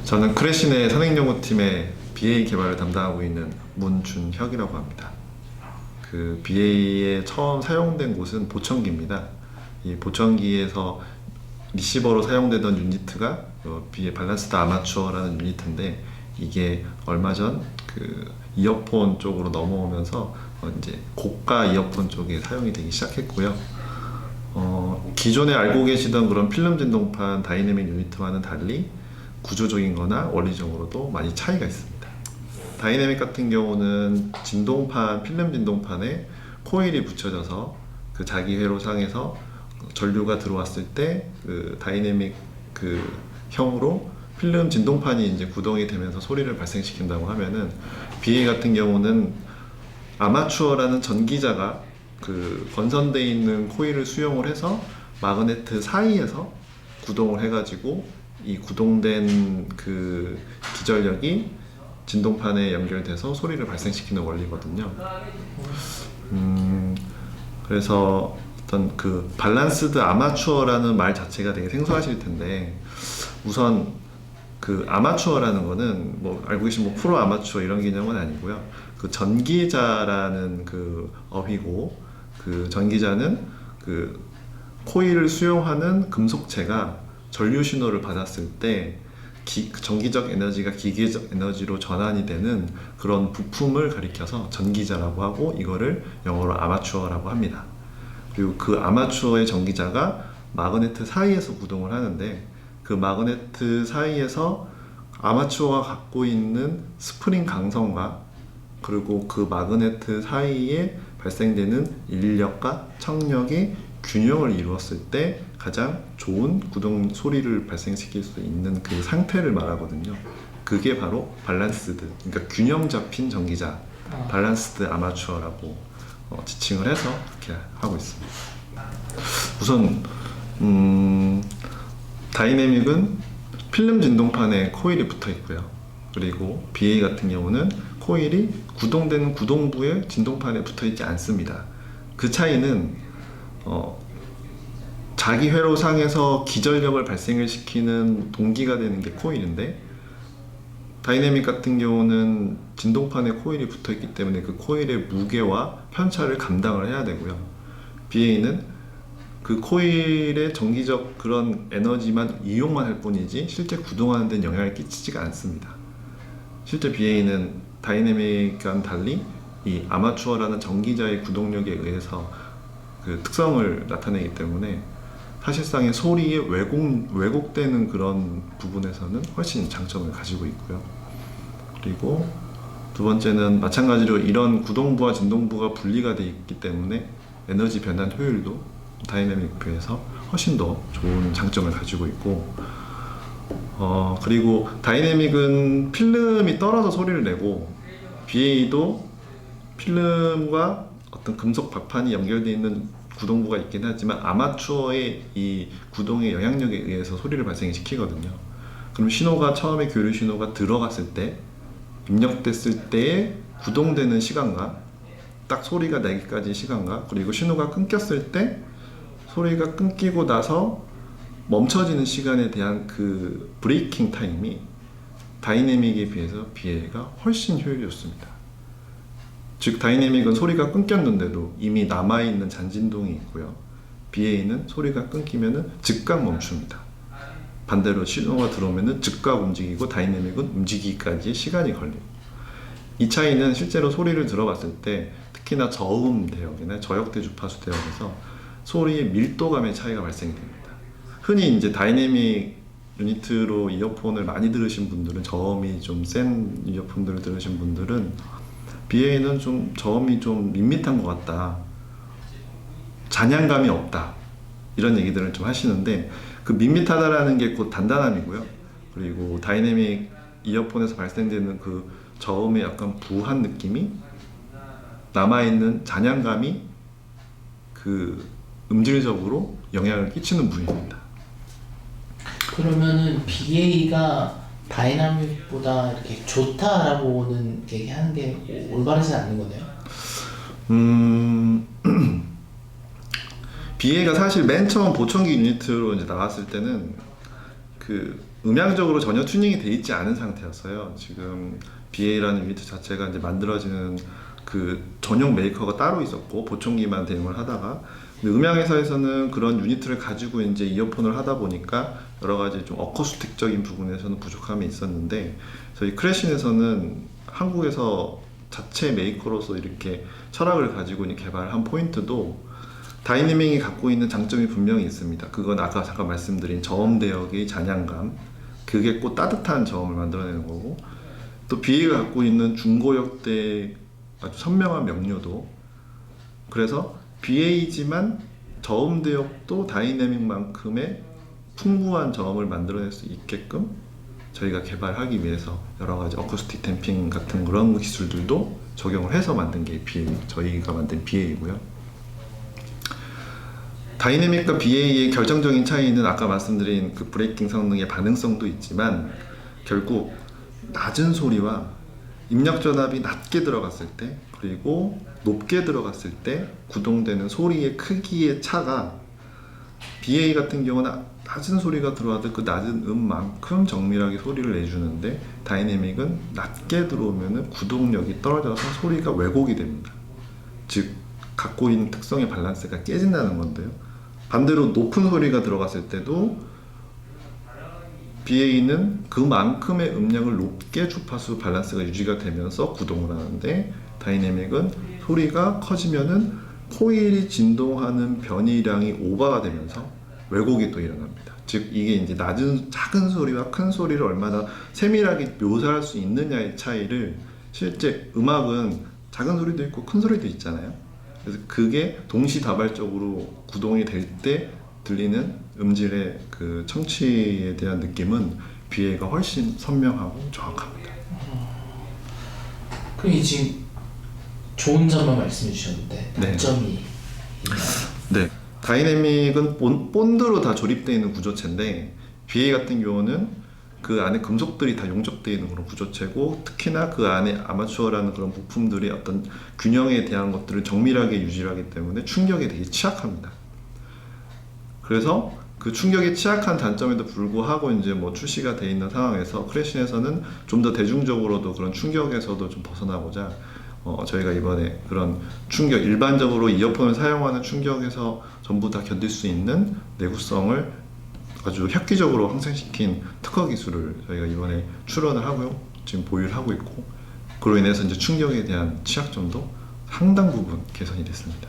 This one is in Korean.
저는 크래시네 선행연구팀의 BA 개발을 담당하고 있는 문준혁이라고 합니다. 그 BA에 처음 사용된 곳은 보청기입니다. 이 보청기에서 리시버로 사용되던 유니트가 BA 밸런스드 아마추어라는 유니트인데, 이게 얼마 전 그 이어폰 쪽으로 넘어오면서 이제 고가 이어폰 쪽에 사용이 되기 시작했고요. 기존에 알고 계시던 그런 필름 진동판 다이내믹 유니트와는 달리 구조적인 거나 원리적으로도 많이 차이가 있습니다. 다이내믹 같은 경우는 진동판, 필름 진동판에 코일이 붙여져서 그 자기 회로상에서 전류가 들어왔을 때 그 다이내믹 그 형으로 필름 진동판이 이제 구동이 되면서 소리를 발생시킨다고 하면은, BA 같은 경우는 아마추어라는 전기자가 그 건선되어 있는 코일을 수용을 해서 마그네트 사이에서 구동을 해가지고 이 구동된 그 기전력이 진동판에 연결돼서 소리를 발생시키는 원리거든요. 그래서 어떤 그 밸런스드 아마추어라는 말 자체가 되게 생소하실 텐데, 우선 그 아마추어라는 거는 뭐 알고 계신 뭐 프로 아마추어 이런 개념은 아니고요. 그 전기자라는 그 어휘고, 그 전기자는 그 코일을 수용하는 금속체가 전류 신호를 받았을 때 전기적 에너지가 기계적 에너지로 전환이 되는 그런 부품을 가리켜서 전기자라고 하고, 이거를 영어로 아마추어라고 합니다. 그리고 그 아마추어의 전기자가 마그네트 사이에서 구동을 하는데, 그 마그네트 사이에서 아마추어가 갖고 있는 스프링 강성과 그리고 그 마그네트 사이에 발생되는 인력과 청력의 균형을 이루었을 때 가장 좋은 구동 소리를 발생시킬 수 있는 그 상태를 말하거든요. 그게 바로 밸런스드, 그러니까 균형 잡힌 전기자, 밸런스드 아마추어라고 지칭을 해서 그렇게 하고 있습니다. 우선 다이내믹은 필름 진동판에 코일이 붙어 있고요. 그리고 BA 같은 경우는 코일이 구동되는 구동부에 진동판에 붙어 있지 않습니다. 그 차이는 자기 회로상에서 기전력을 발생을 시키는 동기가 되는 게 코일인데, 다이내믹 같은 경우는 진동판에 코일이 붙어 있기 때문에 그 코일의 무게와 편차를 감당을 해야 되고요. BA는 그 코일의 전기적 그런 에너지만 이용만 할 뿐이지 실제 구동하는 데는 영향을 끼치지가 않습니다. 실제 BA는 다이내믹과는 달리 이 아마추어라는 전기자의 구동력에 의해서 그 특성을 나타내기 때문에 사실상의 소리의 왜곡되는 그런 부분에서는 훨씬 장점을 가지고 있고요. 그리고 두 번째는 마찬가지로 이런 구동부와 진동부가 분리가 되어 있기 때문에 에너지 변환 효율도 다이내믹에 비해서 훨씬 더 좋은 장점을 가지고 있고, 그리고 다이내믹은 필름이 떨어져 소리를 내고, BA도 필름과 어떤 금속 박판이 연결되어 있는 구동부가 있긴 하지만 아마추어의 이 구동의 영향력에 의해서 소리를 발생시키거든요. 그럼 신호가 처음에 교류 신호가 들어갔을 때, 입력됐을 때의 구동되는 시간과 딱 소리가 나기까지 시간과, 그리고 신호가 끊겼을 때 소리가 끊기고 나서 멈춰지는 시간에 대한 그 브레이킹 타임이 다이내믹에 비해서 BA가 훨씬 효율이 좋습니다. 즉 다이내믹은 소리가 끊겼는데도 이미 남아있는 잔진동이 있고요. BA는 소리가 끊기면은 즉각 멈춥니다. 반대로 신호가 들어오면은 즉각 움직이고, 다이내믹은 움직이기까지 시간이 걸립니다. 이 차이는 실제로 소리를 들어봤을 때 특히나 저음 대역이나 저역대 주파수 대역에서 소리의 밀도감의 차이가 발생이 됩니다. 흔히 이제 다이내믹 유니트로 이어폰을 많이 들으신 분들은, 저음이 좀 센 이어폰들을 들으신 분들은 BA는 좀 저음이 좀 밋밋한 것 같다, 잔향감이 없다, 이런 얘기들을 좀 하시는데, 그 밋밋하다라는 게 곧 단단함이고요. 그리고 다이내믹 이어폰에서 발생되는 그 저음의 약간 부한 느낌이 남아있는 잔향감이 그 음질적으로 영향을 끼치는 부분입니다. 그러면은 BA가 다이나믹보다 이렇게 좋다라고는 얘기하는 게 올바르지 않는 거네요? BA가 사실 맨 처음 보청기 유니트로 이제 나왔을 때는 그 음향적으로 전혀 튜닝이 돼 있지 않은 상태였어요. 지금 BA라는 유니트 자체가 이제 만들어지는 그 전용 메이커가 따로 있었고 보청기만 대응을 하다가, 근데 음향회사에서는 그런 유니트를 가지고 이제 이어폰을 하다 보니까 여러 가지 좀 어쿠스틱적인 부분에서는 부족함이 있었는데, 저희 크래신에서는 한국에서 자체 메이커로서 이렇게 철학을 가지고 개발한 포인트도 다이내믹이 갖고 있는 장점이 분명히 있습니다. 그건 아까 잠깐 말씀드린 저음 대역의 잔향감, 그게 꼭 따뜻한 저음을 만들어내는 거고, 또 BA가 갖고 있는 중고역대의 아주 선명한 명료도, 그래서 BA지만 저음 대역도 다이내믹만큼의 풍부한 저음을 만들어낼 수 있게끔 저희가 개발하기 위해서 여러 가지 어쿠스틱 댐핑 같은 그런 기술들도 적용을 해서 만든 게 BA, 저희가 만든 BA이고요. 다이내믹과 BA의 결정적인 차이는 아까 말씀드린 그 브레이킹 성능의 반응성도 있지만, 결국 낮은 소리와 입력 전압이 낮게 들어갔을 때 그리고 높게 들어갔을 때 구동되는 소리의 크기의 차가, BA 같은 경우는 낮은 소리가 들어와도 그 낮은 음만큼 정밀하게 소리를 내주는데, 다이내믹은 낮게 들어오면 구동력이 떨어져서 소리가 왜곡이 됩니다. 즉 갖고 있는 특성의 밸런스가 깨진다는 건데요. 반대로 높은 소리가 들어갔을 때도 BA는 그만큼의 음량을 높게 주파수 밸런스가 유지가 되면서 구동을 하는데, 다이내믹은 소리가 커지면은 코일이 진동하는 변이량이 오버가 되면서 왜곡이 또 일어납니다. 즉 이게 이제 작은 소리와 큰 소리를 얼마나 세밀하게 묘사할 수 있느냐의 차이를, 실제 음악은 작은 소리도 있고 큰 소리도 있잖아요. 그래서 그게 동시다발적으로 구동이 될 때 들리는 음질의 그 청취에 대한 느낌은 BA가 훨씬 선명하고 정확합니다. 그럼 지금 좋은 점만 말씀해 주셨는데 단점이 네, 다이내믹은 본드로 다 조립되어 있는 구조체인데, BA 같은 경우는 그 안에 금속들이 다 용접되어 있는 그런 구조체고, 특히나 그 안에 아마추어라는 그런 부품들의 어떤 균형에 대한 것들을 정밀하게 유지하기 때문에 충격에 되게 취약합니다. 그래서 그 충격에 취약한 단점에도 불구하고 이제 뭐 출시가 되어 있는 상황에서 크래신에서는 좀 더 대중적으로도 그런 충격에서도 좀 벗어나고자 저희가 이번에 그런 충격, 일반적으로 이어폰을 사용하는 충격에서 전부 다 견딜 수 있는 내구성을 아주 획기적으로 향상시킨 특허 기술을 저희가 이번에 출원을 하고요. 지금 보유를 하고 있고, 그로 인해서 이제 충격에 대한 취약점도 상당 부분 개선이 됐습니다.